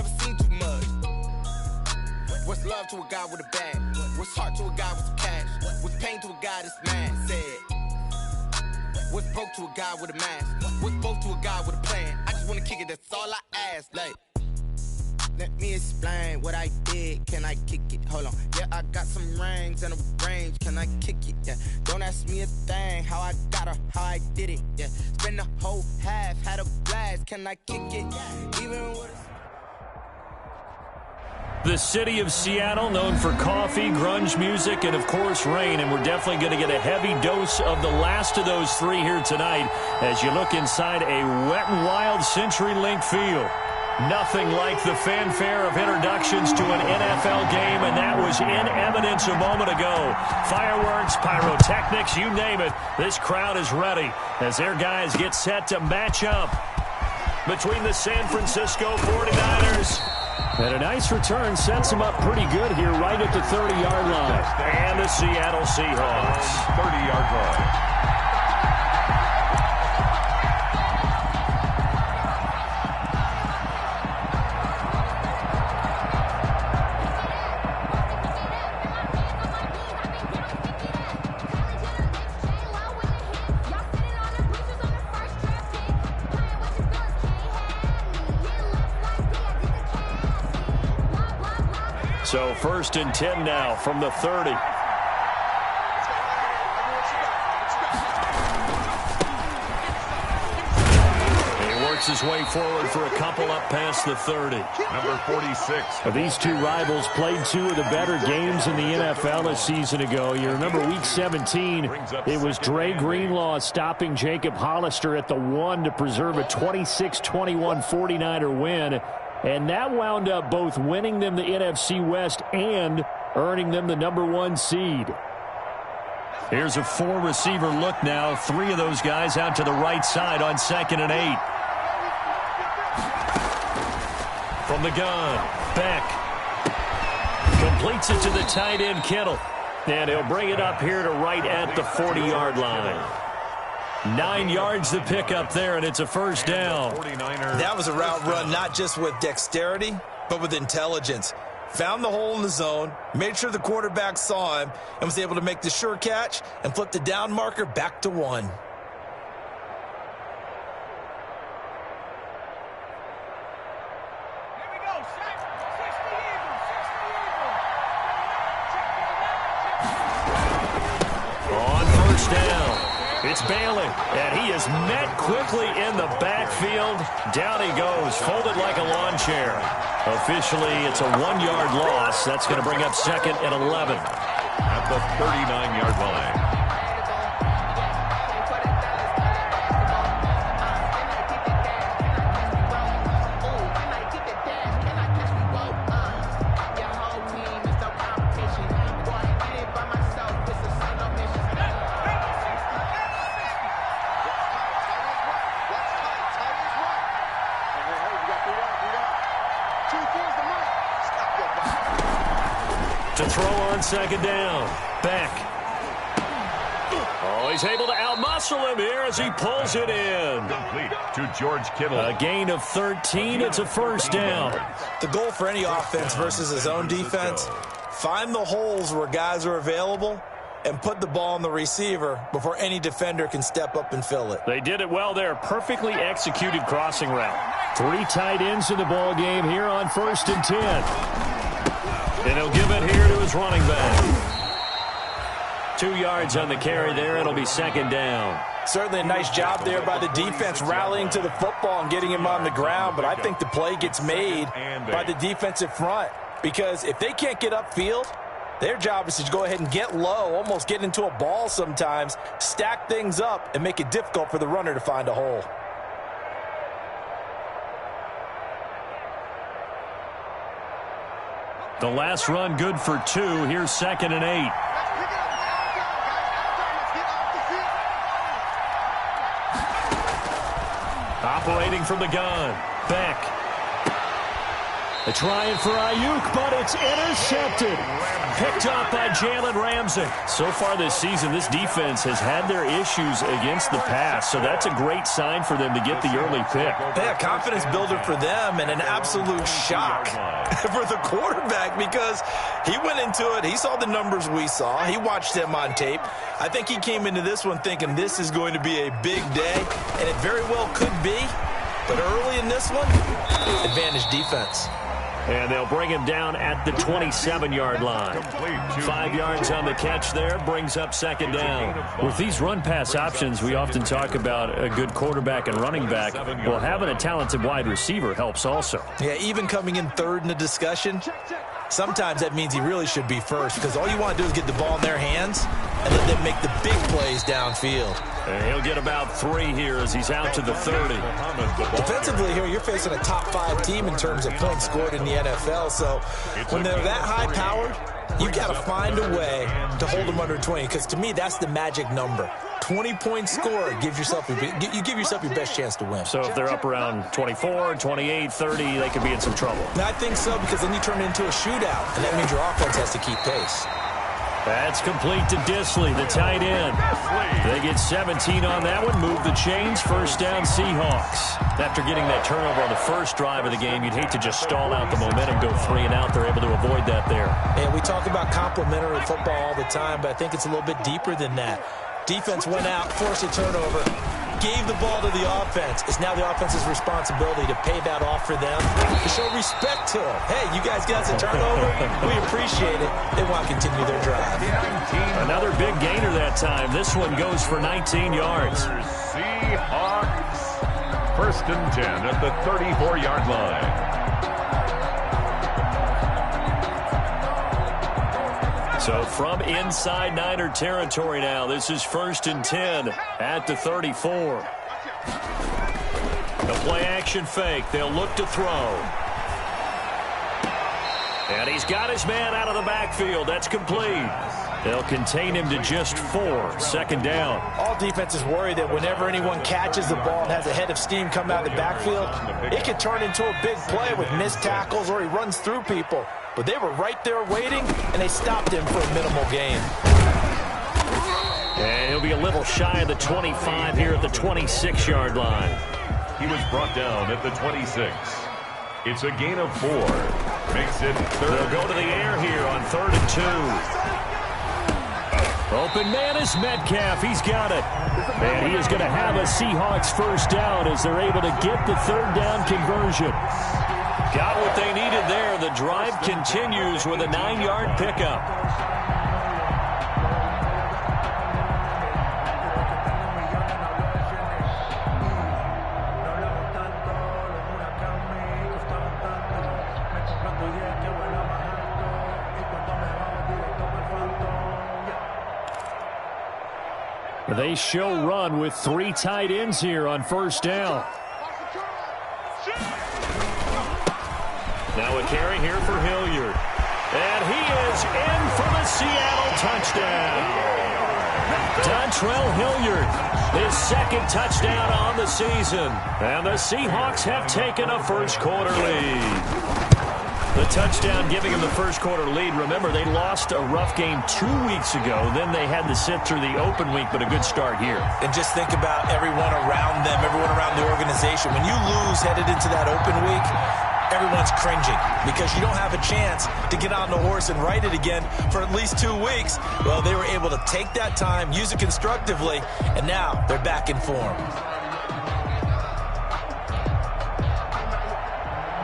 never seen too much. What's love to a guy with a bag? What's heart to a guy with some cash? What's pain to a guy that's mad? Said. What's broke to a guy with a mask? What's both to a guy with a plan? I just wanna kick it, that's all I ask. Like, let me explain what I did. Can I kick it? Hold on. Yeah, I got some rings and a range. Can I kick it? Yeah. Don't ask me a thing. How I got her, how I did it. Yeah. Spend the whole half, had a blast. Can I kick it? Even with The city of Seattle, known for coffee, grunge music, and, of course, rain. And we're definitely going to get a heavy dose of the last of those three here tonight as you look inside a Wet n Wild CenturyLink field. Nothing like the fanfare of introductions to an NFL game, and that was in evidence a moment ago. Fireworks, pyrotechnics, you name it. This crowd is ready as their guys get set to match up between the San Francisco 49ers. And a nice return sets them up pretty good here right at the 30-yard line. And the Seattle Seahawks. 30-yard line. So 1st and 10 now from the 30. He works his way forward for a couple up past the 30. Number 46. These two rivals played two of the better games in the NFL a season ago. You remember Week 17, it was Dre Greenlaw stopping Jacob Hollister at the 1 to preserve a 26-21 49er win. And that wound up both winning them the NFC West and earning them the #1 seed. Here's a 4-receiver look now. 3 of those guys out to the right side on 2nd and 8. From the gun, Beck. Completes it to the tight end, Kittle. And he'll bring it up here to right at the 40-yard line. 9 yards to pick up there, and it's a first down. That was a route run not just with dexterity, but with intelligence. Found the hole in the zone, made sure the quarterback saw him, and was able to make the sure catch and flip the down marker back to 1. On first down. It's Bailey, and he is met quickly in the backfield. Down he goes, folded like a lawn chair. Officially, it's a 1-yard loss. That's going to bring up 2nd and 11. At the 39-yard line. To throw on 2nd down. Beck. Oh, he's able to outmuscle him here as he pulls it in. Complete to George Kittle. A gain of 13. It's a first down. The goal for any offense versus his own defense, find the holes where guys are available and put the ball on the receiver before any defender can step up and fill it. They did it well there. Perfectly executed crossing route. 3 tight ends in the ball game here on 1st and 10. And he'll give it here to his running back. 2 yards on the carry there. It'll be 2nd down. Certainly a nice job there by the defense rallying to the football and getting him on the ground, but I think the play gets made by the defensive front because if they can't get upfield, their job is to go ahead and get low, almost get into a ball sometimes, stack things up, and make it difficult for the runner to find a hole. The last run good for 2. Here's 2nd and 8. Operating from the gun. Beck. They're trying for Ayuk, but it's intercepted. Picked up by Jalen Ramsey. So far this season, this defense has had their issues against the pass, so that's a great sign for them to get the early pick. Yeah, confidence builder for them and an absolute shock for the quarterback because he went into it. He saw the numbers we saw. He watched them on tape. I think he came into this one thinking this is going to be a big day, and it very well could be. But early in this one, advantage defense. And they'll bring him down at the 27-yard line. 5 yards on the catch there, brings up second down. With these run-pass options, we often talk about a good quarterback and running back. Well, having a talented wide receiver helps also. Yeah, even coming in third in the discussion, sometimes that means he really should be first because all you want to do is get the ball in their hands and let them make the big plays downfield. And he'll get about 3 here as he's out to the 30. Defensively here, you're facing a top-5 team in terms of points scored in the NFL. So when they're that high-powered, you've got to find a way to hold them under 20 because to me, that's the magic number. 20-point score gives yourself you give yourself your best chance to win. So if they're up around 24, 28, 30, they could be in some trouble. And I think so because then you turn it into a shootout, and that means your offense has to keep pace. That's complete to Disley, the tight end. They get 17 on that one, move the chains, first down Seahawks. After getting that turnover on the first drive of the game, you'd hate to just stall out the momentum, go 3 and out. They're able to avoid that there. And we talk about complementary football all the time, but I think it's a little bit deeper than that. Defense went out, forced a turnover, gave the ball to the offense. It's now the offense's responsibility to pay that off for them, to show respect to them. Hey, you guys got a turnover. We appreciate it. They want to continue their drive. Another big gainer that time. This one goes for 19 yards. Seahawks. First and 10 at the 34-yard line. So from inside Niner territory now, this is first and 10 at the 34. The play action fake. They'll look to throw. And he's got his man out of the backfield. That's complete. They'll contain him to just 4. Second down. All defenses worry that whenever anyone catches the ball and has a head of steam come out of the backfield, it could turn into a big play with missed tackles or he runs through people. But they were right there waiting, and they stopped him for a minimal gain. And he'll be a little shy of the 25 here at the 26-yard line. He was brought down at the 26. It's a gain of 4. Makes it third. They'll go to the air here on 3rd and 2. Open man is Metcalf. He's got it. And he is going to have a Seahawks first down as they're able to get the 3rd down conversion. Got what they needed there. The drive continues with a 9-yard pickup. They show run with 3 tight ends here on first down. Now a carry here for Hilliard. And he is in for the Seattle touchdown. Dontrell Hilliard, his 2nd touchdown on the season. And the Seahawks have taken a first-quarter lead. The touchdown giving them the first-quarter lead. Remember, they lost a rough game 2 weeks ago. Then they had to sit through the open week, but a good start here. And just think about everyone around them, everyone around the organization. When you lose headed into that open week, everyone's cringing because you don't have a chance to get on the horse and ride it again for at least 2 weeks. Well, they were able to take that time, use it constructively, and now they're back in form.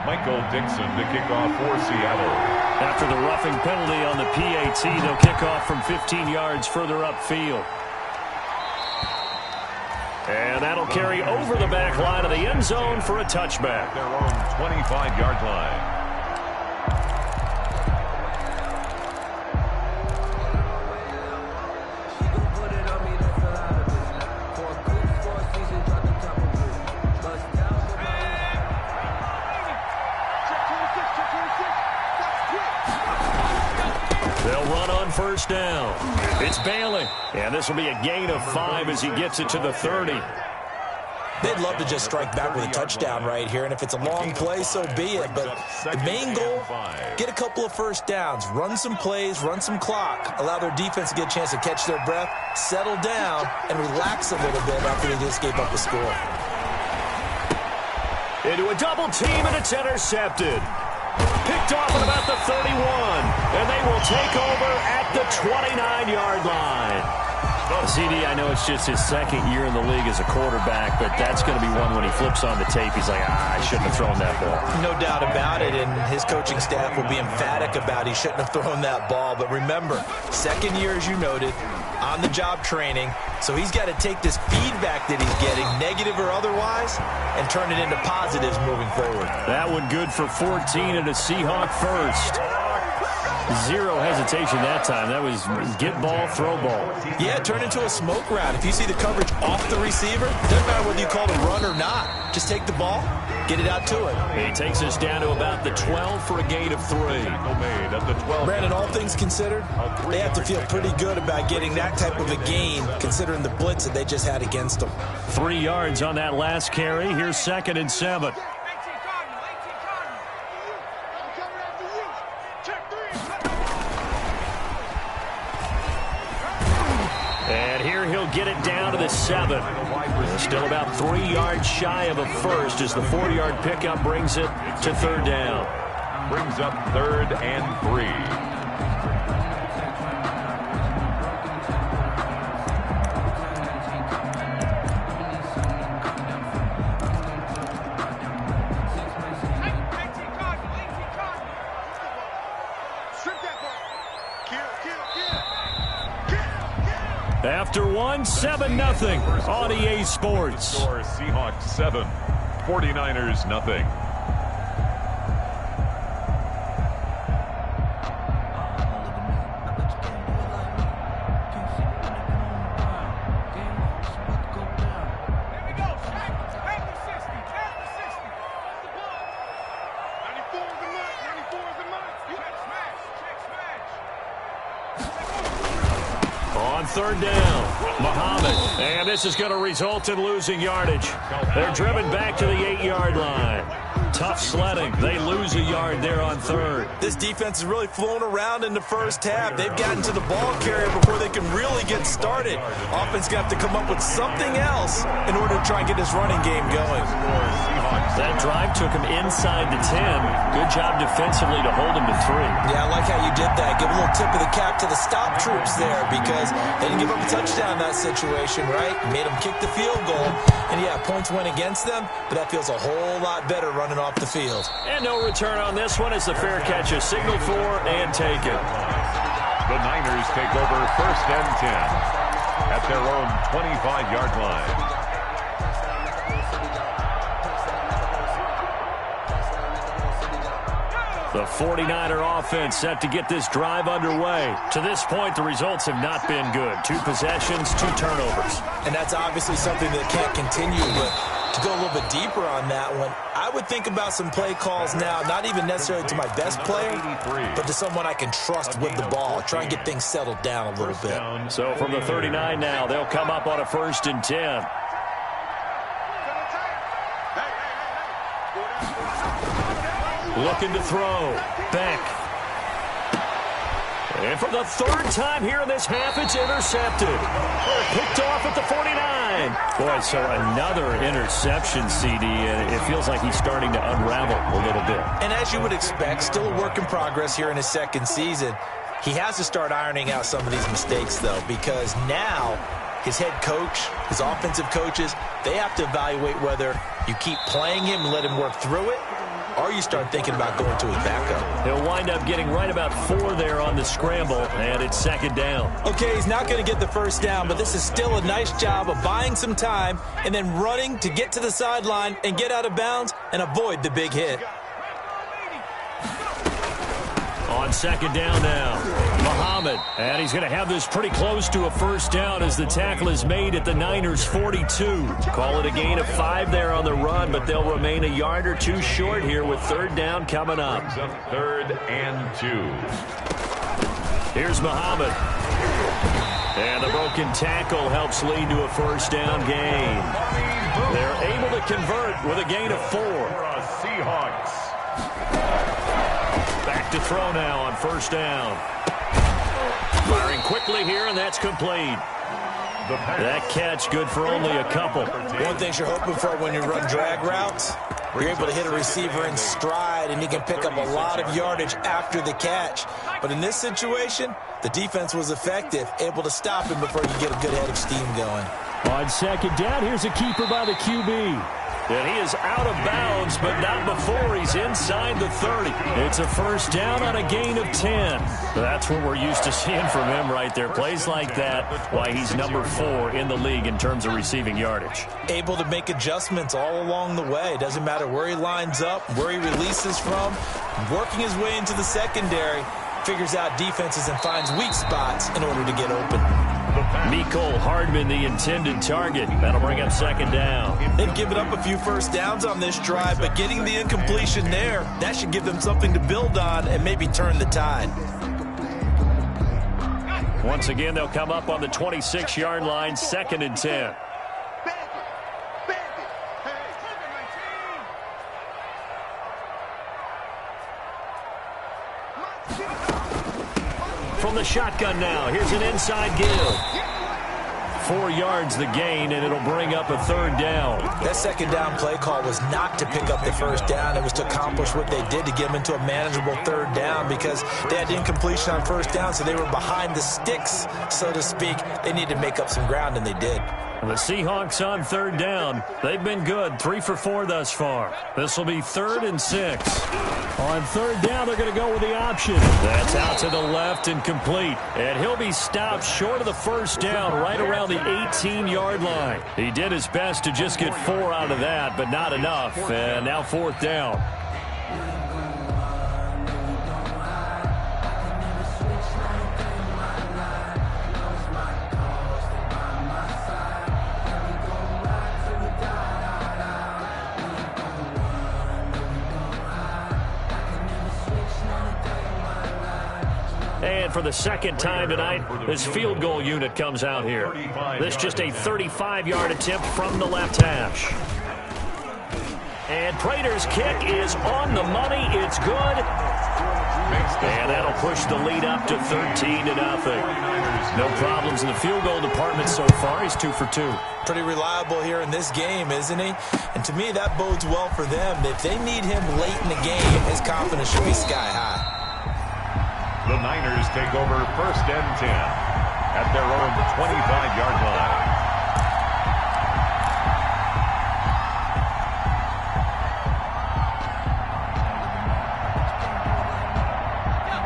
Michael Dixon to kick off for Seattle. After the roughing penalty on the PAT, they'll kick off from 15 yards further upfield. And that'll carry over the back line of the end zone for a touchback. Their own 25-yard line. They'll run on first down. It's Bailey. And this will be a gain of 5 as he gets it to the 30. They'd love to just strike back with a touchdown right here, and if it's a long play, so be it. But the main goal, get a couple of first downs, run some plays, run some clock, allow their defense to get a chance to catch their breath, settle down, and relax a little bit after they just gave up the score. Into a double team, and it's intercepted. Picked off at about the 31, and they will take over at the 29-yard line. CD, I know it's just his second year in the league as a quarterback, but that's going to be one when he flips on the tape. He's like, I shouldn't have thrown that ball. No doubt about it, and his coaching staff will be emphatic about he shouldn't have thrown that ball. But remember, second year, as you noted, on-the-job training, so he's got to take this feedback that he's getting, negative or otherwise, and turn it into positives moving forward. That one good for 14 and a Seahawk first. Zero hesitation that time. That was get ball, throw ball. Yeah, turn into a smoke route. If you see the coverage off the receiver, doesn't matter whether you call it a run or not. Just take the ball, get it out to him. He takes us down to about the 12 for a gain of 3. Brandon, all things considered, they have to feel pretty good about getting that type of a gain, considering the blitz that they just had against them. 3 yards on that last carry. Here's 2nd and 7. And here he'll get it down to the 7. Still about 3 yards shy of a first as the 4-yard pickup brings it to 3rd down. Brings up 3rd and 3. After 1, 7-0 on EA Sports. Score Seahawks 7, 49ers nothing. On 3rd down, Muhammad. And this is going to result in losing yardage. They're driven back to the 8-yard line. Tough sledding. They lose a yard there on 3rd. This defense is really flown around in the first half. They've gotten to the ball carrier before they can really get started. Offense going to have to come up with something else in order to try and get this running game going. That drive took him inside the 10. Good job defensively to hold him to 3. Yeah, I like how you did that. Give a little tip of the cap to the stop troops there because they didn't give up a touchdown in that situation, right? Made them kick the field goal. And, yeah, points went against them, but that feels a whole lot better running off the field. And no return on this one as the fair catch is signaled for and taken. The Niners take over 1st and 10 at their own 25-yard line. The 49er offense set to get this drive underway. To this point, the results have not been good. 2 possessions, 2 turnovers. And that's obviously something that can't continue, but to go a little bit deeper on that one, I would think about some play calls now, not even necessarily to my best player, but to someone I can trust with the ball. Try and get things settled down a little bit. So from the 39 now, they'll come up on a 1st and 10. Looking to throw. Beck. And for the 3rd time here in this half, it's intercepted. Picked off at the 49. Boy, so another interception, CD, and it feels like he's starting to unravel a little bit. And as you would expect, still a work in progress here in his 2nd season. He has to start ironing out some of these mistakes, though, because now his head coach, his offensive coaches, they have to evaluate whether you keep playing him and let him work through it, or you start thinking about going to his backup. He'll wind up getting right about 4 there on the scramble, and it's 2nd down. Okay, he's not going to get the 1st down, but this is still a nice job of buying some time and then running to get to the sideline and get out of bounds and avoid the big hit. On 2nd down now, Muhammad. And he's going to have this pretty close to a 1st down as the tackle is made at the Niners' 42. Call it a gain of 5 there on the run, but they'll remain a yard or 2 short here with 3rd down coming up. 3rd and 2. Here's Muhammad. And the broken tackle helps lead to a 1st down gain. They're able to convert with a gain of 4. Seahawks. Back to throw now on first down. Firing quickly here, and that's complete. That catch good for only a couple. One thing you're hoping for when you run drag routes, you're able to hit a receiver in stride, and he can pick up a lot of yardage after the catch. But in this situation, the defense was effective, able to stop him before you get a good head of steam going. On second down, here's a keeper by the QB. And he is out of bounds, but not before he's inside the 30. It's a first down on a gain of 10. That's what we're used to seeing from him right there. Plays like that, why he's number 4 in the league in terms of receiving yardage. Able to make adjustments all along the way. Doesn't matter where he lines up, where he releases from. Working his way into the secondary, figures out defenses and finds weak spots in order to get open. Mecole Hardman, the intended target. That'll bring up second down. They've given up a few first downs on this drive, but getting the incompletion there, that should give them something to build on and maybe turn the tide. Once again, they'll come up on the 26-yard line, 2nd and 10. From the shotgun now, here's an inside give. 4 yards the gain, and it'll bring up a third down. That second down play call was not to pick up the first down. It was to accomplish what they did to get them into a manageable third down because they had incompletion on first down, so they were behind the sticks, so to speak. They needed to make up some ground, and they did. The Seahawks on third down. They've been good, 3 for 4 thus far. This will be 3rd and 6. On third down, they're going to go with the option. That's out to the left and complete. And he'll be stopped short of the first down right around the 18-yard line. He did his best to just get 4 out of that, but not enough. And now 4th down. And for the second time tonight, this field goal unit comes out here. This just a 35-yard attempt from the left hash. And Prater's kick is on the money. It's good. And that'll push the lead up to 13-0. No problems in the field goal department so far. He's 2 for 2. Pretty reliable here in this game, isn't he? And to me, that bodes well for them. If they need him late in the game, his confidence should be sky high. The Niners take over 1st and 10 at their own 25-yard line.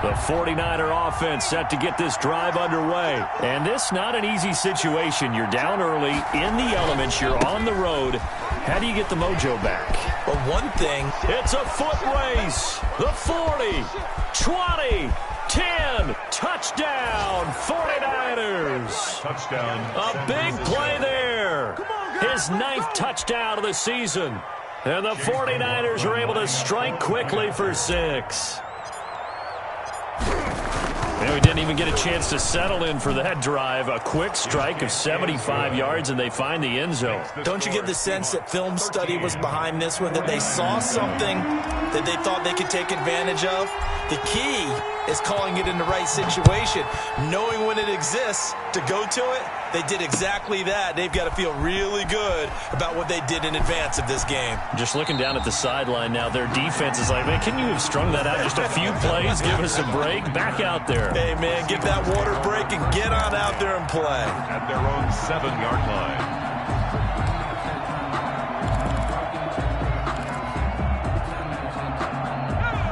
The 49er offense set to get this drive underway. And this not an easy situation. You're down early, in the elements, you're on the road. How do you get the mojo back? Well, one thing. It's a foot race. The 40, 20, 10, touchdown, 49ers. Touchdown. A big play there. His 9th touchdown of the season. And the 49ers are able to strike quickly for 6. And we didn't even get a chance to settle in for that drive. A quick strike of 75 yards, and they find the end zone. Don't you get the sense that film study was behind this one, that they saw something that they thought they could take advantage of? The key is calling it in the right situation, knowing when it exists to go to it. They did exactly that. They've got to feel really good about what they did in advance of this game. Just looking down at the sideline now, their defense is like, man, can you have strung that out just a few plays? Give us a break. Back out there. Hey, man, give that water break and get on out there and play. At their own 7-yard line.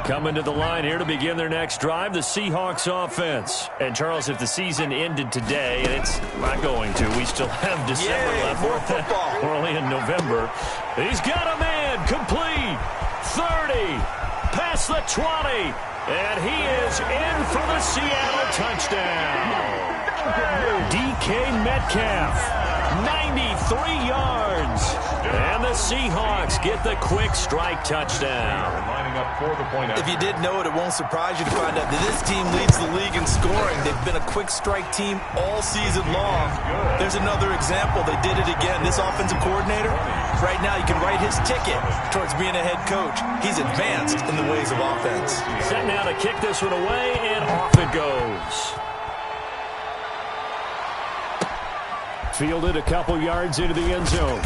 Coming to the line here to begin their next drive, the Seahawks offense. And, Charles, if the season ended today, and it's not going to, we still have December left. More football. We're only in November. He's got a man complete. 30, past the 20, and he is in for the Seattle touchdown. DK Metcalf. 93 yards. And the Seahawks get the quick strike touchdown. Lining up for the point. If you didn't know it, it won't surprise you to find out that this team leads the league in scoring. They've been a quick strike team all season long. There's another example. They did it again. This offensive coordinator, right now you can write his ticket towards being a head coach. He's advanced in the ways of offense. Set now to kick this one away, and off it goes. Fielded a couple yards into the end zone.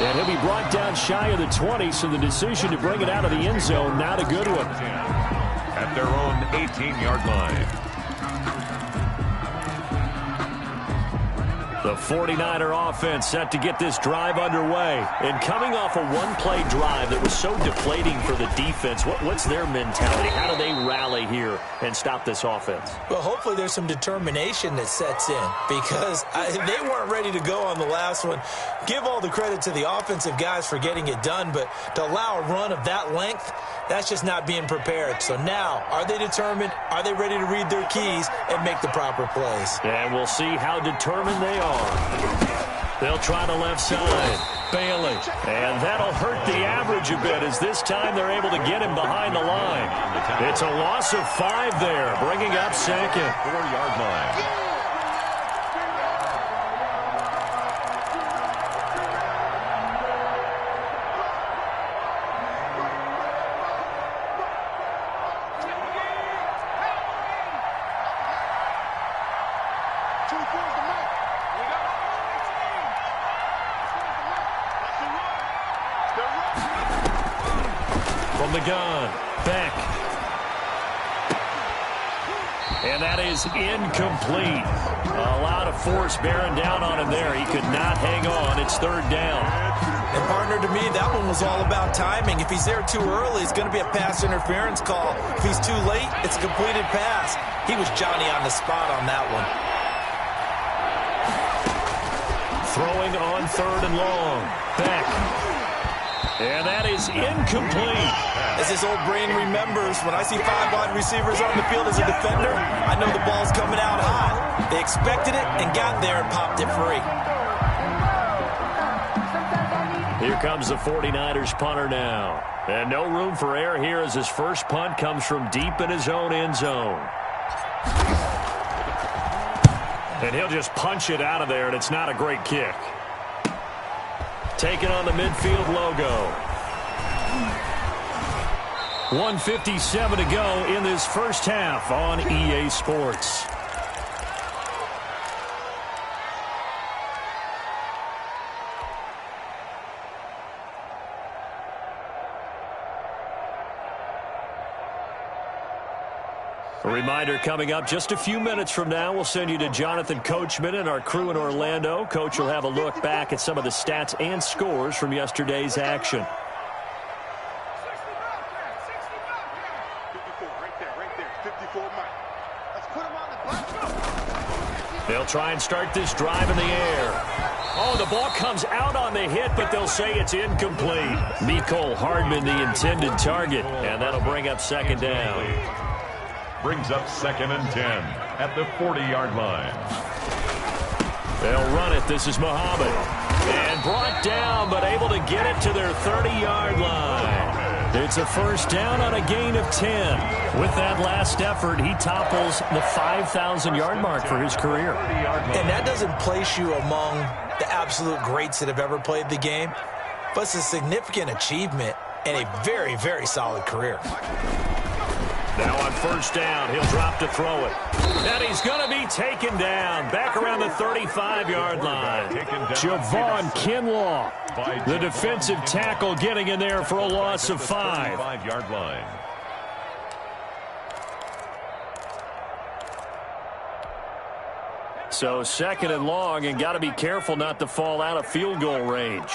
And he'll be brought down shy of the 20, so the decision to bring it out of the end zone, not a good one. At their own 18-yard line. The 49er offense set to get this drive underway. And coming off a one-play drive that was so deflating for the defense, what's their mentality? How do they rally here and stop this offense? Well, hopefully there's some determination that sets in because they weren't ready to go on the last one. Give all the credit to the offensive guys for getting it done, but to allow a run of that length, that's just not being prepared. So now, are they determined? Are they ready to read their keys and make the proper plays? And we'll see how determined they are. They'll try the left side. Bailey. And that'll hurt the average a bit as this time they're able to get him behind the line. It's a loss of 5 there, bringing up second. 4-yard line. From the gun, Beck. And that is incomplete. A lot of force bearing down on him there. He could not hang on. It's third down. And, partner, to me, that one was all about timing. If he's there too early, it's going to be a pass interference call. If he's too late, it's a completed pass. He was Johnny on the spot on that one. Throwing on third and long. Beck. And that is incomplete. As his old brain remembers, when I see 5 wide receivers on the field as a defender, I know the ball's coming out high. They expected it and got there and popped it free. Here comes the 49ers punter now. And no room for error here as his first punt comes from deep in his own end zone. And he'll just punch it out of there, and it's not a great kick. Taking on the midfield logo. 1:57 to go in this first half on EA Sports. A reminder coming up just a few minutes from now, we'll send you to Jonathan Coachman and our crew in Orlando. Coach will have a look back at some of the stats and scores from yesterday's action. They'll try and start this drive in the air. Oh, the ball comes out on the hit, but they'll say it's incomplete. Mecole Hardman, the intended target, and that'll bring up second down. Brings up 2nd and 10 at the 40-yard line. They'll run it. This is Muhammad. And brought down, but able to get it to their 30-yard line. It's a first down on a gain of 10. With that last effort, he topples the 5,000-yard mark for his career. And that doesn't place you among the absolute greats that have ever played the game, but it's a significant achievement and a very, very solid career. Now on first down, he'll drop to throw it. And he's going to be taken down back around the 35-yard line. Javon Kinlaw, the defensive tackle, getting in there for a loss of 5. 5-yard line. So second and long, and got to be careful not to fall out of field goal range.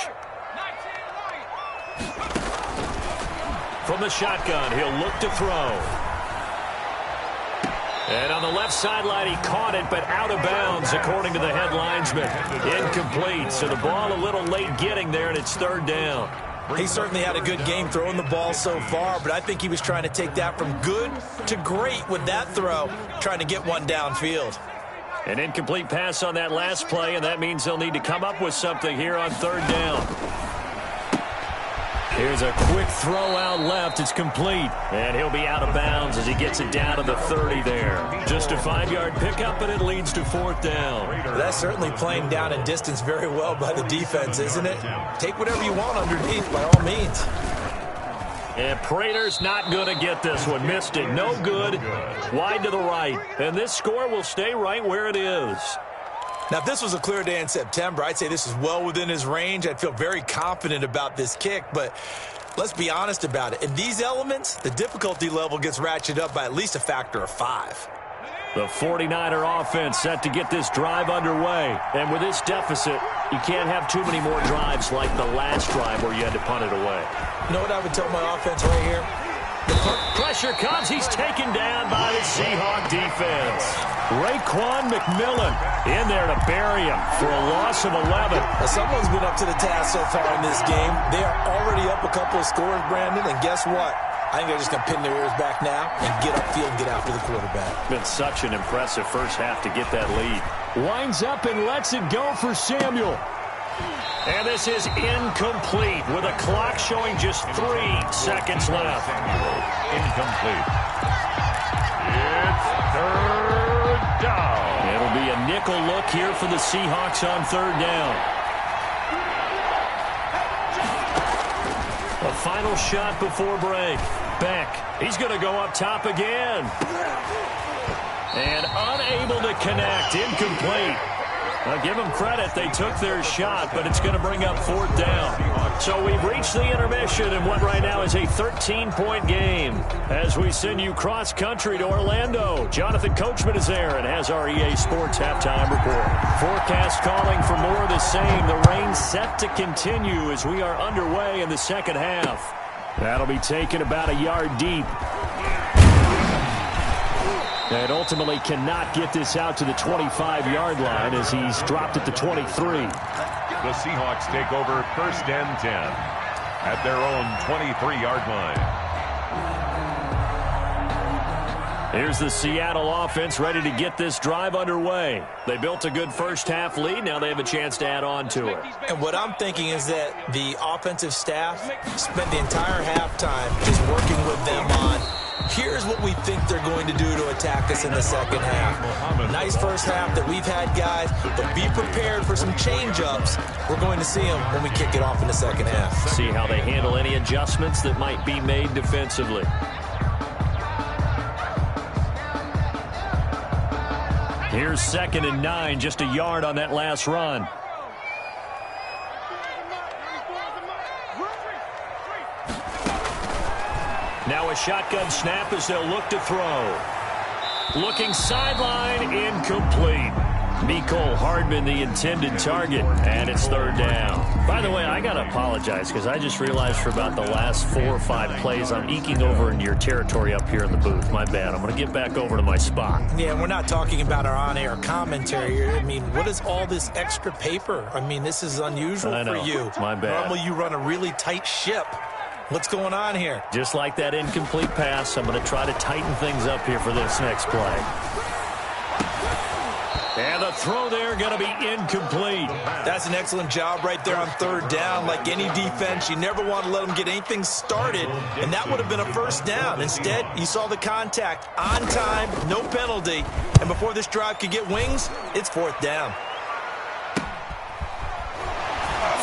From the shotgun, he'll look to throw. And on the left sideline, he caught it, but out of bounds, according to the head linesman. Incomplete, so the ball a little late getting there, and it's third down. He certainly had a good game throwing the ball so far, but I think he was trying to take that from good to great with that throw, trying to get one downfield. An incomplete pass on that last play, and that means they'll need to come up with something here on third down. Here's a quick throw out left. It's complete. And he'll be out of bounds as he gets it down to the 30 there. Just a 5-yard pickup, and it leads to fourth down. That's certainly playing down in distance very well by the defense, isn't it? Take whatever you want underneath by all means. And Prater's not going to get this one. Missed it. No good. Wide to the right. And this score will stay right where it is. Now, if this was a clear day in September, I'd say this is well within his range. I'd feel very confident about this kick, but let's be honest about it. In these elements, the difficulty level gets ratcheted up by at least a factor of 5. The 49er offense set to get this drive underway. And with this deficit, you can't have too many more drives like the last drive where you had to punt it away. You know what I would tell my offense right here? Pressure comes. He's taken down by the Seahawk defense. Raekwon McMillan in there to bury him for a loss of 11. Now, someone's been up to the task so far in this game. They are already up a couple of scores, Brandon, and guess what? I think they're just going to pin their ears back now and get upfield and get after the quarterback. Been such an impressive first half to get that lead. Winds up and lets it go for Samuel. And this is incomplete with a clock showing just 3 seconds left. Incomplete. It's third down. It'll be a nickel look here for the Seahawks on third down. A final shot before break. Beck, he's going to go up top again. And unable to connect. Incomplete. I'll give them credit. They took their shot, but it's going to bring up fourth down. So we've reached the intermission in what right now is a 13-point game. As we send you cross-country to Orlando, Jonathan Coachman is there and has our EA Sports halftime report. Forecast calling for more of the same. The rain set to continue as we are underway in the second half. That'll be taken about a yard deep. And ultimately cannot get this out to the 25-yard line as he's dropped it to 23. The Seahawks take over first and 10 at their own 23-yard line. Here's the Seattle offense ready to get this drive underway. They built a good first-half lead. Now they have a chance to add on to it. And what I'm thinking is that the offensive staff spent the entire halftime just working with them on here's what we think they're going to do to attack us in the second half. Nice first half that we've had, guys, but be prepared for some change-ups. We're going to see them when we kick it off in the second half. See how they handle any adjustments that might be made defensively. Here's 2nd and 9, just a yard on that last run. Now a shotgun snap as they'll look to throw. Looking sideline, incomplete. Mecole Hardman, the intended target, and it's third down. By the way, I got to apologize because I just realized for about the last 4 or 5 plays, I'm eking over into your territory up here in the booth. My bad. I'm going to get back over to my spot. Yeah, we're not talking about our on-air commentary here. I mean, what is all this extra paper? I mean, this is unusual for you. My bad. Normally you run a really tight ship. What's going on here? Just like that incomplete pass, I'm going to try to tighten things up here for this next play. And the throw there going to be incomplete. That's an excellent job right there on third down. Like any defense, you never want to let them get anything started, and that would have been a first down. Instead, you saw the contact on time, no penalty, and before this drive could get wings, it's fourth down.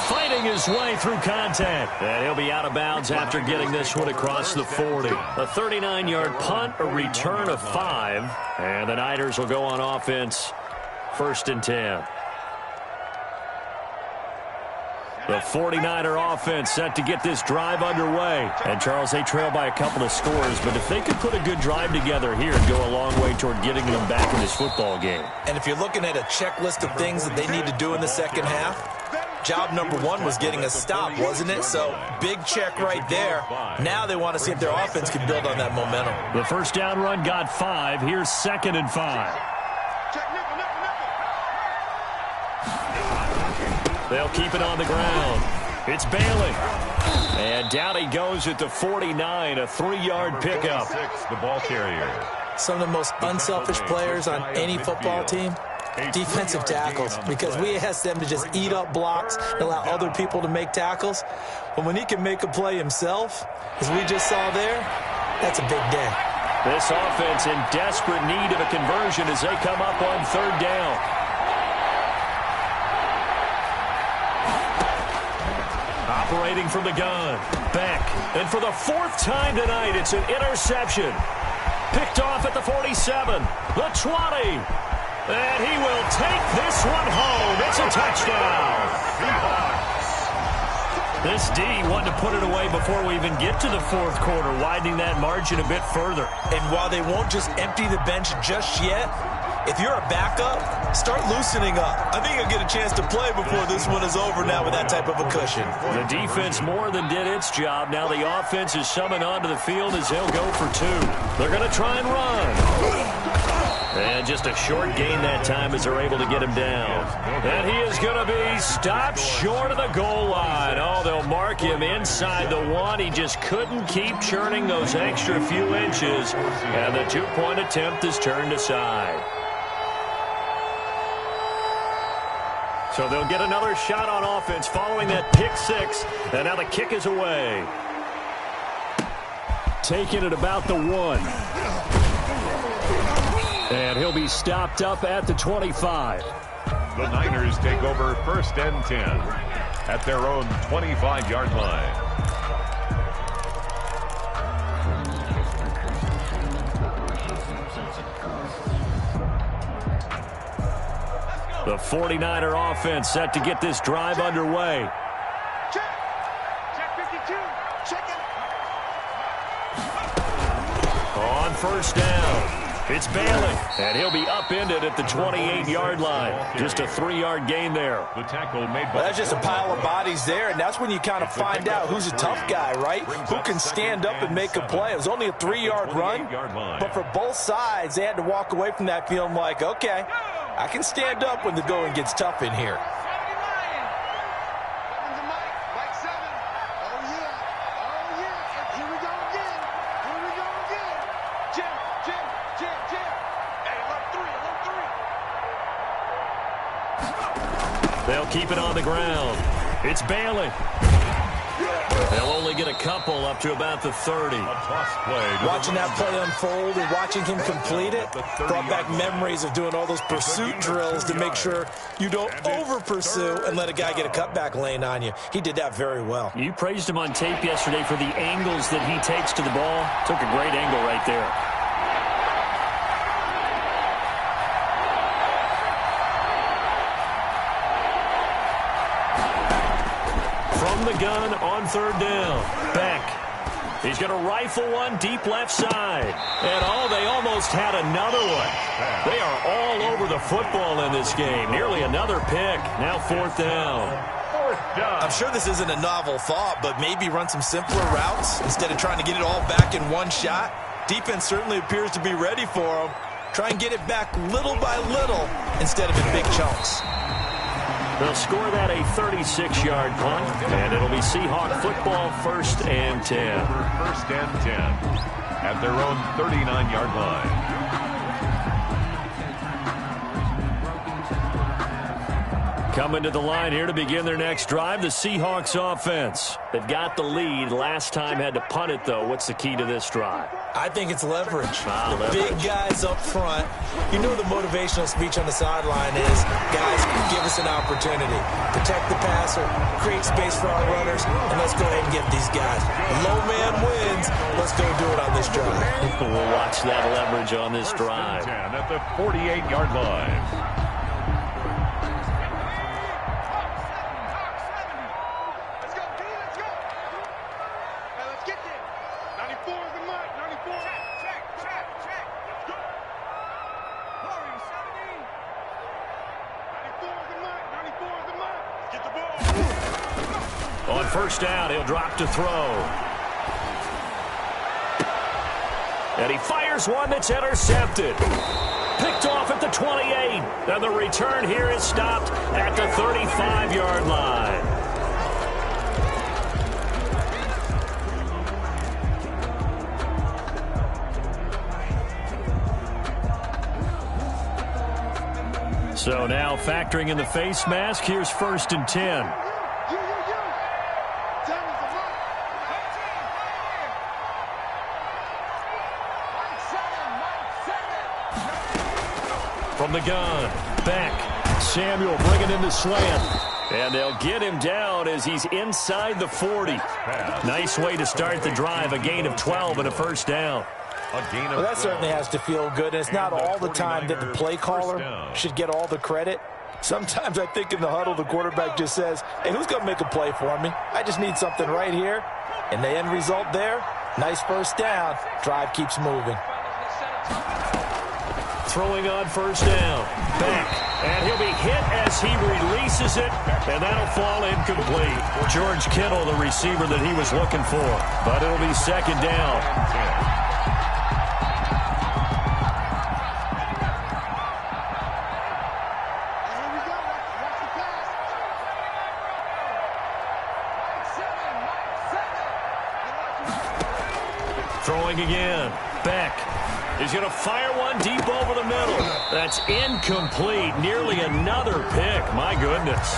Fighting his way through contact. And he'll be out of bounds after getting this one across the 40. A 39-yard punt, a return of 5. And the Niners will go on offense. 1st and 10. The 49er offense set to get this drive underway. And, Charles, they trail by a couple of scores, but if they could put a good drive together here, it'd go a long way toward getting them back in this football game. And if you're looking at a checklist of things that they need to do in the second half, job number 1 was getting a stop, wasn't it? So, big check right there. Now they want to see if their offense can build on that momentum. The first down run got 5. Here's 2nd and 5. They'll keep it on the ground. It's Bailey. And down he goes at the 49, a 3-yard pickup. The ball carrier. Some of the most unselfish players on any football team, Defensive tackles, because we ask them to just eat up blocks and allow other people to make tackles. But when he can make a play himself, as we just saw there, that's a big day. This offense in desperate need of a conversion as they come up on third down. Operating from the gun. Beck. And for the fourth time tonight, it's an interception. Picked off at the 47. The 20. And he will take this one home. It's a touchdown. This D wanted to put it away before we even get to the fourth quarter, widening that margin a bit further. And while they won't just empty the bench just yet, if you're a backup, start loosening up. I think you'll get a chance to play before this one is over now with that type of a cushion. The defense more than did its job. Now the offense is summoned onto the field as they'll go for two. They're going to try and run. And just a short gain that time as they're able to get him down. And he is going to be stopped short of the goal line. Oh, they'll mark him inside the one. He just couldn't keep churning those extra few inches. And the two-point attempt is turned aside. So they'll get another shot on offense following that pick six. And now the kick is away. Taking it about the one. And he'll be stopped up at the 25. The Niners take over first and 10 at their own 25-yard line. The 49er offense set to get this drive underway. Check 52. Check it. On first down. It's Bailey, and he'll be upended at the 28-yard line. Just a 3-yard gain there. The tackle made by... Well, that's just a pile of bodies there, and that's when you kind of find out who's a tough guy, right? Who can stand up and make a play. It was only a 3-yard run, but for both sides, they had to walk away from that feeling like, okay, I can stand up when the going gets tough in here. They'll keep it on the ground. It's Bailey. They'll only get a couple up to about the 30. Watching that play unfold and watching him complete it brought back memories of doing all those pursuit drills to make sure you don't over-pursue and let a guy get a cutback lane on you. He did that very well. You praised him on tape yesterday for the angles that he takes to the ball. Took a great angle right there. From the gun on third down. Beck. He's going to rifle one deep left side. And they almost had another one. They are all over the football in this game. Nearly another pick. Now fourth down. I'm sure this isn't a novel thought, but maybe run some simpler routes instead of trying to get it all back in one shot. Defense certainly appears to be ready for them. Try and get it back little by little instead of in big chunks. They'll score that a 36-yard punt, and it'll be Seahawk football first and 10. First and 10 at their own 39-yard line. Coming to the line here to begin their next drive, the Seahawks offense. They've got the lead. Last time had to punt it, though. What's the key to this drive? I think it's leverage. Leverage. Big guys up front. You know the motivational speech on the sideline is, guys, give us an opportunity. Protect the passer, create space for our runners, and let's go ahead and get these guys. Low man wins. Let's go do it on this drive. We'll watch that leverage on this drive. 10 at the 48-yard line. On first down, he'll drop to throw. And he fires one that's intercepted. Picked off at the 28. And the return here is stopped at the 35-yard line. So now factoring in the face mask, here's 1st and 10. From the gun, back. Samuel bringing in the slant. And they'll get him down as he's inside the 40. Nice way to start the drive, a gain of 12 and a first down. Well, that certainly has to feel good. And it's not all the time that the play caller should get all the credit. Sometimes I think in the huddle, the quarterback just says, hey, who's going to make a play for me? I just need something right here. And the end result there, nice first down. Drive keeps moving. Throwing on first down. Back. And he'll be hit as he releases it. And that'll fall incomplete. George Kittle, the receiver that he was looking for. But it'll be 2nd down. Throwing again. Beck. He's going to fire one deep over the middle. That's incomplete. Nearly another pick. My goodness.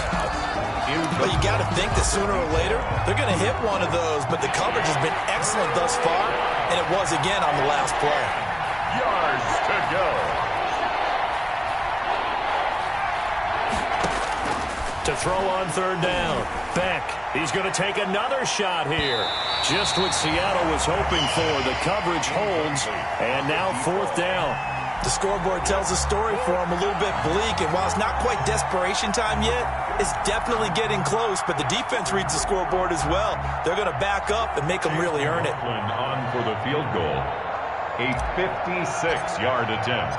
But you got to think that sooner or later, they're going to hit one of those. But the coverage has been excellent thus far, and it was again on the last play. Yards to go. To throw on 3rd down. Beck. He's going to take another shot here. Just what Seattle was hoping for. The coverage holds. And now 4th down. The scoreboard tells a story for him, a little bit bleak. And while it's not quite desperation time yet, it's definitely getting close. But the defense reads the scoreboard as well. They're going to back up and make them really earn it. On for the field goal. A 56-yard attempt.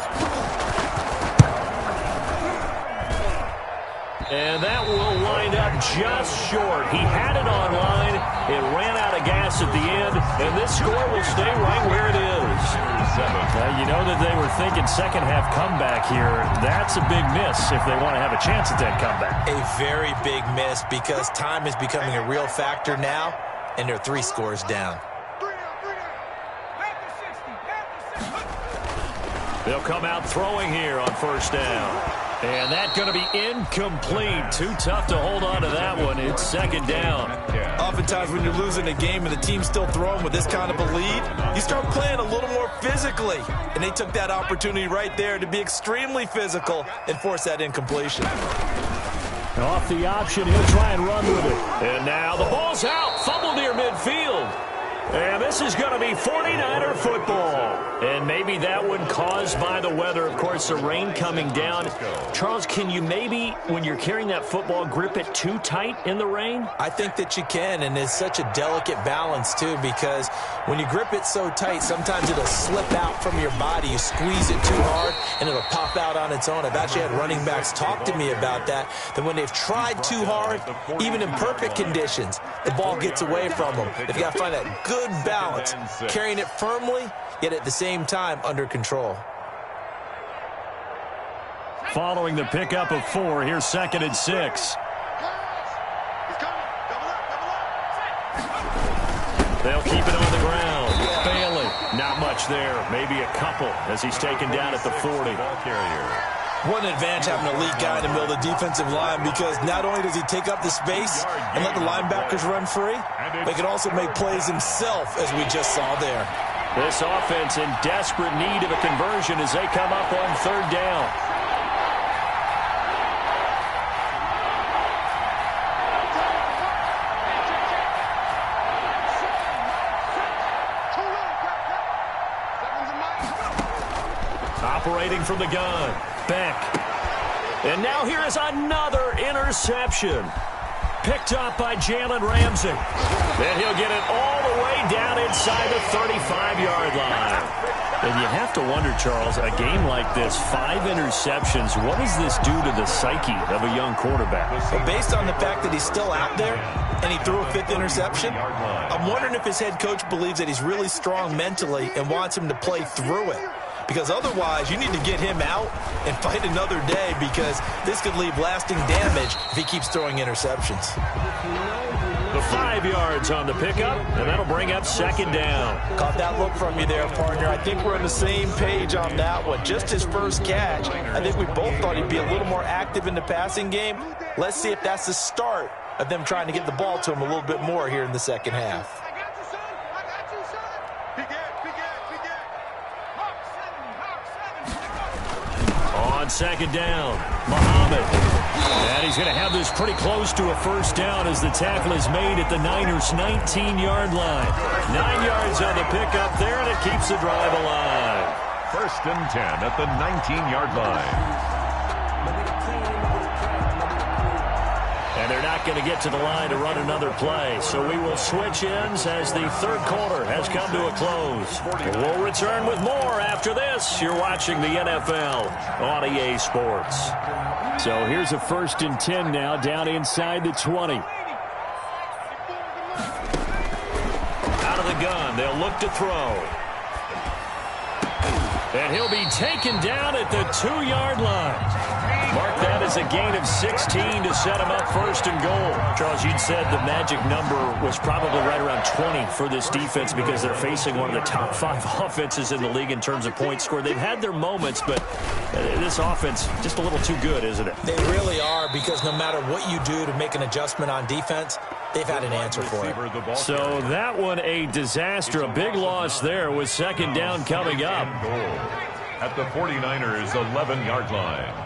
And that will wind up just short. He had it on line. It ran out of gas at the end. And this score will stay right where it is. You know that they were thinking second half comeback here. That's a big miss if they want to have a chance at that comeback. A very big miss because time is becoming a real factor now. And they're 3 scores down. They'll come out throwing here on first down. And that's going to be incomplete. Too tough to hold on to that one. It's 2nd down. Oftentimes when you're losing a game and the team's still throwing with this kind of a lead, you start playing a little more physically. And they took that opportunity right there to be extremely physical and force that incompletion. Off the option, he'll try and run with it. And now the ball's out. Fumble near midfield. And this is going to be 49er football. And maybe that one caused by the weather. Of course, the rain coming down. Charles, can you maybe, when you're carrying that football, grip it too tight in the rain? I think that you can, and it's such a delicate balance, too, because when you grip it so tight, sometimes it'll slip out from your body. You squeeze it too hard, and it'll pop out on its own. I've actually had running backs talk to me about that when they've tried too hard, even in perfect conditions, the ball gets away from them. They've got to find that good balance, carrying it firmly, yet at the same time under control. Following the pickup of 4, here's 2nd and 6. They'll keep it on the ground. Bailey, not much there. Maybe a couple as he's taken down at the 40. One advantage having a elite guy in the middle of the defensive line, because not only does he take up the space and let the linebackers run free, but he can also make plays himself, as we just saw there. This offense in desperate need of a conversion as they come up on 3rd down. Operating from the gun. Beck. And now here is another interception. Picked up by Jalen Ramsey. And he'll get it all the way down inside the 35-yard line. And you have to wonder, Charles, a game like this, 5 interceptions, what does this do to the psyche of a young quarterback? Well, based on the fact that he's still out there and he threw a 5th interception, I'm wondering if his head coach believes that he's really strong mentally and wants him to play through it. Because otherwise, you need to get him out and fight another day, because this could leave lasting damage if he keeps throwing interceptions. 5 yards on the pickup, and that'll bring up second down. Caught that look from you there, partner. I think we're on the same page on that one. Just his first catch. I think we both thought he'd be a little more active in the passing game. Let's see if that's the start of them trying to get the ball to him a little bit more here in the second half. On second down, Muhammad. And he's going to have this pretty close to a first down as the tackle is made at the Niners' 19-yard line. 9 yards on the pickup there, and it keeps the drive alive. 1st and 10 at the 19-yard line. And they're not going to get to the line to run another play. So we will switch ends as the third quarter has come to a close. We'll return with more after this. You're watching the NFL on EA Sports. So here's a 1st and 10 now, down inside the 20. Out of the gun, they'll look to throw. And he'll be taken down at the 2-yard line. Mark that as a gain of 16 to set him up 1st and goal. Charles, you'd said the magic number was probably right around 20 for this defense because they're facing one of the top 5 offenses in the league in terms of points scored. They've had their moments, but this offense just a little too good, isn't it? They really are, because no matter what you do to make an adjustment on defense, they've had an answer for it. So that one a disaster. A big loss there with second down coming up. At the 49ers' 11-yard line.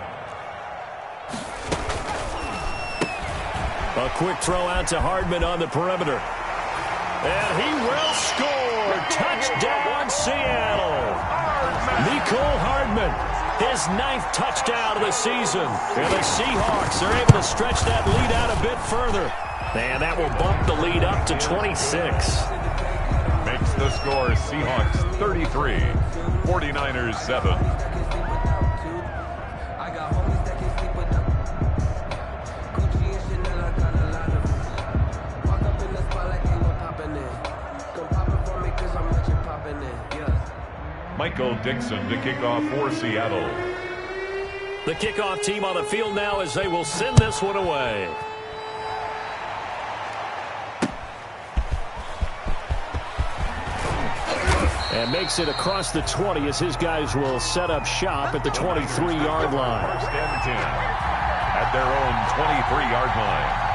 A quick throw out to Hardman on the perimeter. And he will score. Touchdown, Seattle. Mecole Hardman, his 9th touchdown of the season. And the Seahawks are able to stretch that lead out a bit further. And that will bump the lead up to 26. Makes the score Seahawks 33, 49ers 7. Michael Dixon to kick off for Seattle. The kickoff team on the field now as they will send this one away. And makes it across the 20 as his guys will set up shop at the 23-yard line. 1st and 10 at their own 23-yard line.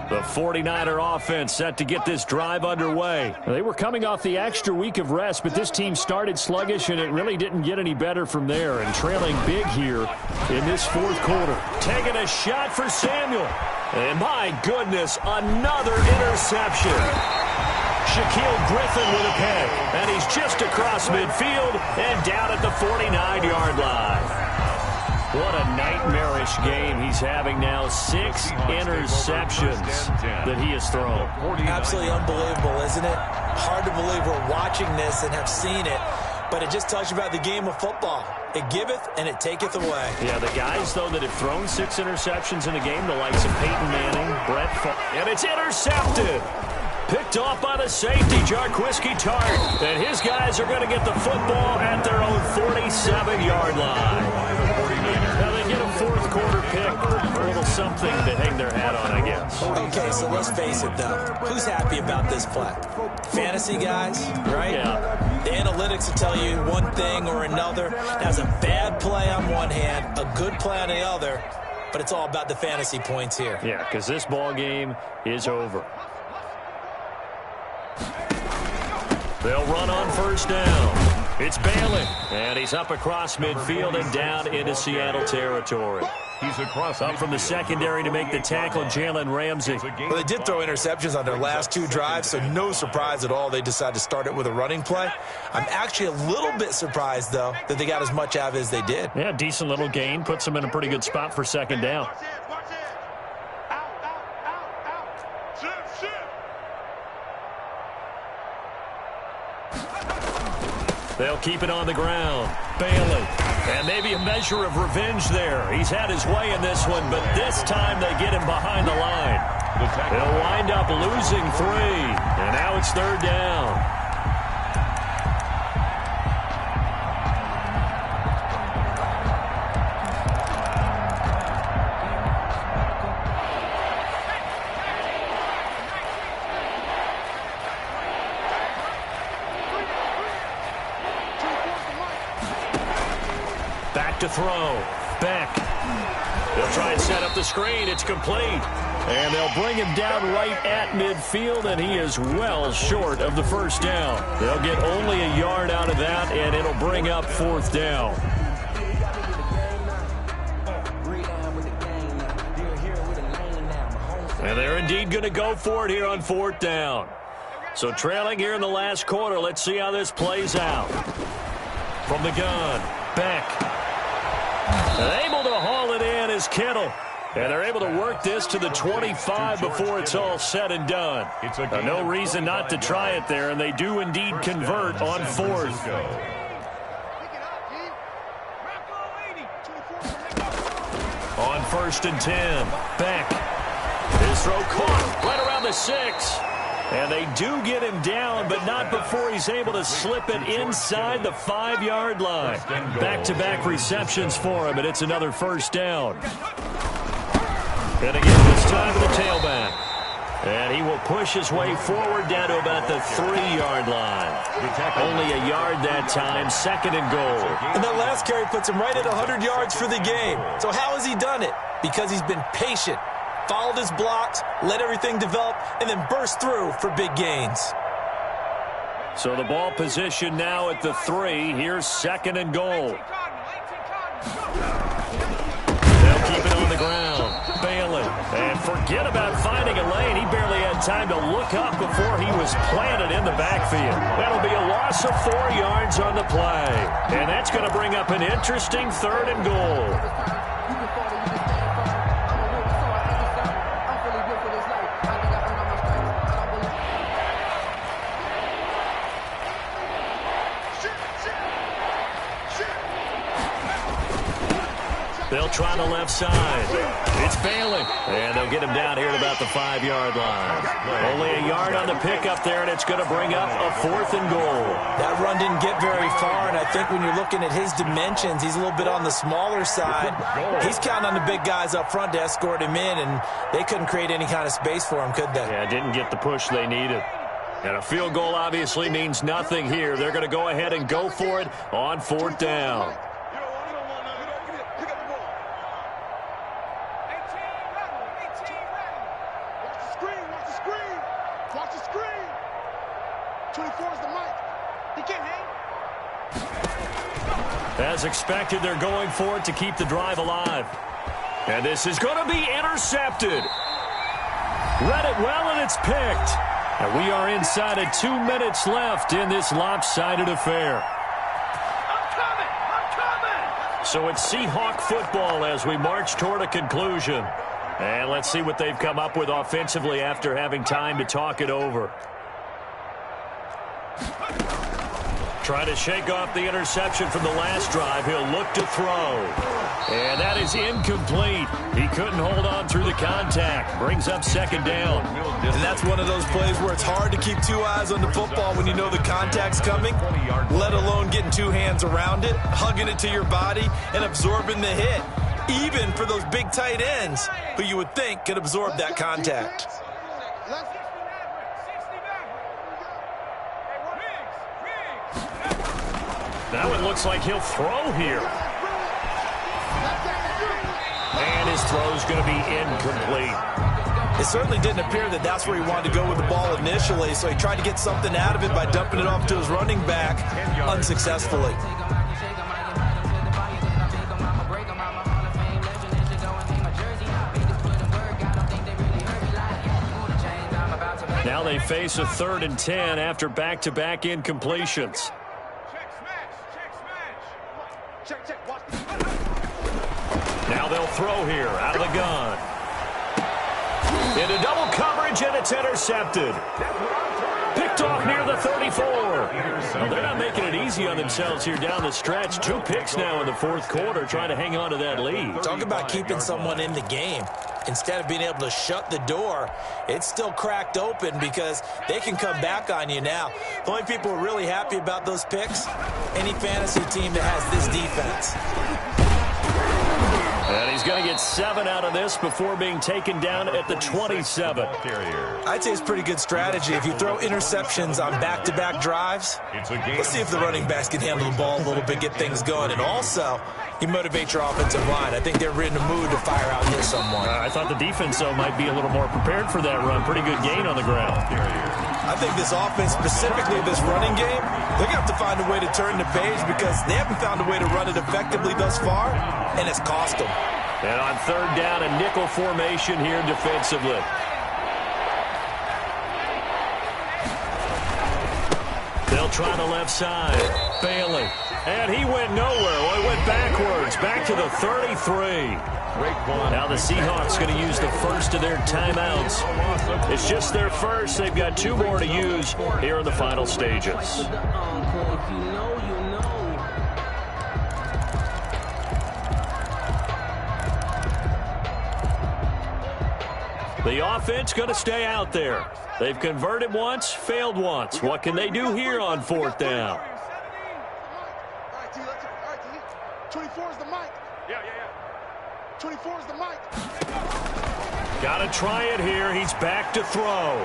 The 49er offense set to get this drive underway. They were coming off the extra week of rest, but this team started sluggish, and it really didn't get any better from there. And trailing big here in this 4th quarter. Taking a shot for Samuel. And my goodness, another interception. Shaquille Griffin with a pick. And he's just across midfield and down at the 49-yard line. What a nightmarish game he's having now. 6 interceptions that he has thrown. Absolutely unbelievable, isn't it? Hard to believe we're watching this and have seen it, but it just tells you about the game of football. It giveth and it taketh away. Yeah, the guys, though, that have thrown 6 interceptions in a game, the likes of Peyton Manning, Brett Favre, and it's intercepted. Picked off by the safety, Jarquiski Tart. And his guys are going to get the football at their own 47-yard line. Now they get a 4th quarter pick. A little something to hang their hat on, I guess. Okay, so let's face it, though. Who's happy about this play? Fantasy guys, right? Yeah. The analytics will tell you one thing or another. That's a bad play on one hand, a good play on the other, but it's all about the fantasy points here. Yeah, because this ball game is over. They'll run on 1st down. It's Bailey, and he's up across midfield and down into Seattle territory. He's across up from the secondary to make the tackle, Jalen Ramsey. Well, they did throw interceptions on their last 2 drives, so no surprise at all they decided to start it with a running play. I'm actually a little bit surprised, though, that they got as much out of it as they did. Yeah, decent little gain. Puts them in a pretty good spot for 2nd down. They'll keep it on the ground. Bailey. And maybe a measure of revenge there. He's had his way in this one, but this time they get him behind the line. They'll wind up losing 3, and now it's 3rd down. Back to throw. Beck. They'll try and set up the screen. It's complete. And they'll bring him down right at midfield, and he is well short of the 1st down. They'll get only a yard out of that, and it'll bring up 4th down. And they're indeed going to go for it here on 4th down. So trailing here in the last quarter, let's see how this plays out. From the gun, Beck. And able to haul it in is Kittle. And they're able to work this to the 25 before it's all said and done. No reason not to try it there, and they do indeed convert on 4th. On 1st and 10, Beck. His throw caught right around the 6. And they do get him down, but not before he's able to slip it inside the 5-yard line. Back-to-back receptions for him, and it's another 1st down. And again, this time to the tailback. And he will push his way forward down to about the 3-yard line. Only a yard that time, 2nd and goal. And that last carry puts him right at 100 yards for the game. So how has he done it? Because he's been patient. Followed his blocks, let everything develop, and then burst through for big gains. So the ball position now at the 3. Here's 2nd and goal. They'll keep it on the ground. Bailey. And forget about finding a lane. He barely had time to look up before he was planted in the backfield. That'll be a loss of 4 yards on the play. And that's going to bring up an interesting 3rd and goal. They'll try the left side. It's Bailey. And they'll get him down here at about the 5-yard line. Only a yard on the pickup there, and it's going to bring up a 4th and goal. That run didn't get very far, and I think when you're looking at his dimensions, he's a little bit on the smaller side. He's counting on the big guys up front to escort him in, and they couldn't create any kind of space for him, could they? Yeah, didn't get the push they needed. And a field goal obviously means nothing here. They're going to go ahead and go for it on 4th down. As expected, they're going for it to keep the drive alive. And this is going to be intercepted. Read it well, and it's picked. And we are inside of 2 minutes left in this lopsided affair. I'm coming! So it's Seahawk football as we march toward a conclusion. And let's see what they've come up with offensively after having time to talk it over. Trying to shake off the interception from the last drive. He'll look to throw. And that is incomplete. He couldn't hold on through the contact. Brings up 2nd down. And that's one of those plays where it's hard to keep 2 eyes on the football when you know the contact's coming, let alone getting 2 hands around it, hugging it to your body, and absorbing the hit. Even for those big tight ends who you would think could absorb that contact. That one looks like he'll throw here. And his throw's going to be incomplete. It certainly didn't appear that that's where he wanted to go with the ball initially, so he tried to get something out of it by dumping it off to his running back unsuccessfully. Now they face a 3rd and 10 after back-to-back incompletions. Now they'll throw here out of the gun. Into double coverage, and it's intercepted. Picked off near the 34. Well, they're not making it easy on themselves here down the stretch. 2 picks now in the 4th quarter, trying to hang on to that lead. Talk about keeping someone in the game. instead of being able to shut the door, it's still cracked open because they can come back on you now. The only people who are really happy about those picks, any fantasy team that has this defense. And he's going to get 7 out of this before being taken down at the 27. I'd say it's pretty good strategy. If you throw interceptions on back-to-back drives, let's see if the running backs can handle the ball a little bit, get things going. And also, you motivate your offensive line. I think they're in the mood to fire out here someone. I thought the defense, though, might be a little more prepared for that run. Pretty good gain on the ground. I think this offense, specifically this running game, they're going to have to find a way to turn the page because they haven't found a way to run it effectively thus far, and it's cost them. And on third down, a nickel formation here defensively. They'll try the left side. Bailey. And he went nowhere. Well, he went backwards. Back to the 33. Now the Seahawks going to use the first of their timeouts. It's just their first. They've got 2 more to use here in the final stages. The offense going to stay out there. They've converted once, failed once. What can they do here on 4th down? 24 is the mic. Yeah. 24 is the mic. Got to try it here. He's back to throw.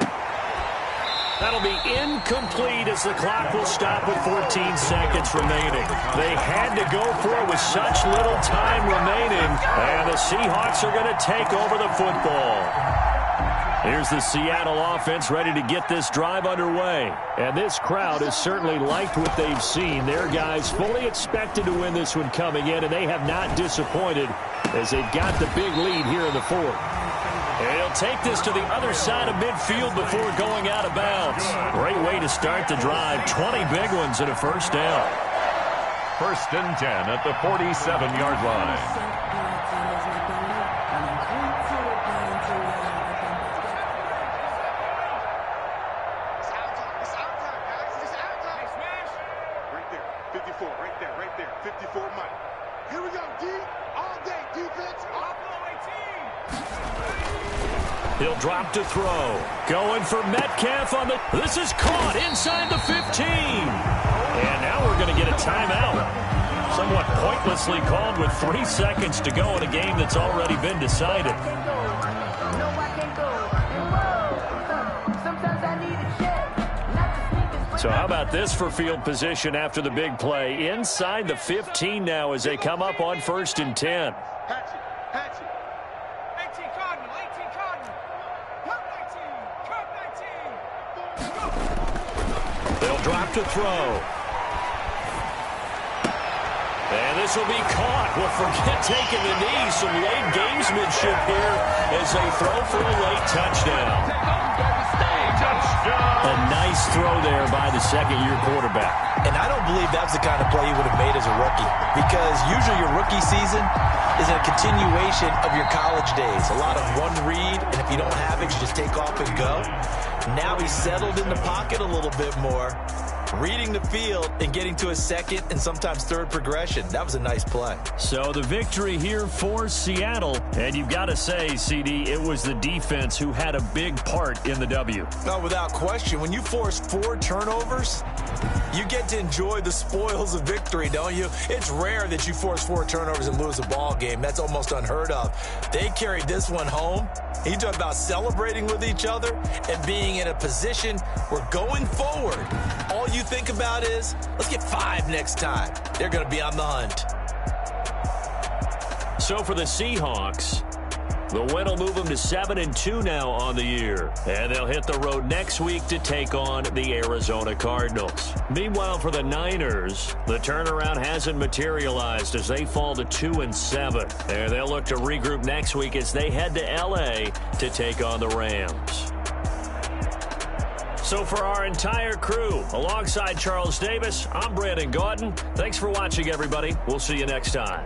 That'll be incomplete as the clock will stop with 14 seconds remaining. They had to go for it with such little time remaining. And the Seahawks are going to take over the football. Here's the Seattle offense ready to get this drive underway. And this crowd has certainly liked what they've seen. Their guys fully expected to win this one coming in, and they have not disappointed as they've got the big lead here in the 4th. And he'll take this to the other side of midfield before going out of bounds. Great way to start the drive. 20 big ones and a first down. 1st and 10 at the 47-yard line. Right there. 54 Mike. Here we go, D. All day. Defense. He'll drop to throw. Going for Metcalf on the... This is caught inside the 15. And now we're going to get a timeout. Somewhat pointlessly called with 3 seconds to go in a game that's already been decided. So how about this for field position after the big play? Inside the 15 now as they come up on 1st and 10. Hatchet. 18 Cardinal. Cut 19. They'll drop to throw. And this will be caught. Well, forget taking the knee. Some late gamesmanship here as they throw for a late touchdown. A nice throw there by the second-year quarterback. And I don't believe that's the kind of play he would have made as a rookie, because usually your rookie season is a continuation of your college days. A lot of one read, and if you don't have it, you just take off and go. Now he's settled in the pocket a little bit more, reading the field and getting to a second and sometimes third progression. That was a nice play. So the victory here for Seattle. And you've got to say, CD, it was the defense who had a big part in the W. No, without question. When you force 4 turnovers, you get to enjoy the spoils of victory, don't you? It's rare that you force 4 turnovers and lose a ball game. That's almost unheard of. They carried this one home. You talk about celebrating with each other and being in a position where going forward, all you think about is, let's get 5 next time. They're going to be on the hunt. So for the Seahawks, the win will move them to 7-2 now on the year. And they'll hit the road next week to take on the Arizona Cardinals. Meanwhile, for the Niners, the turnaround hasn't materialized as they fall to 2-7. And they'll look to regroup next week as they head to L.A. to take on the Rams. So for our entire crew, alongside Charles Davis, I'm Brandon Gautin. Thanks for watching, everybody. We'll see you next time.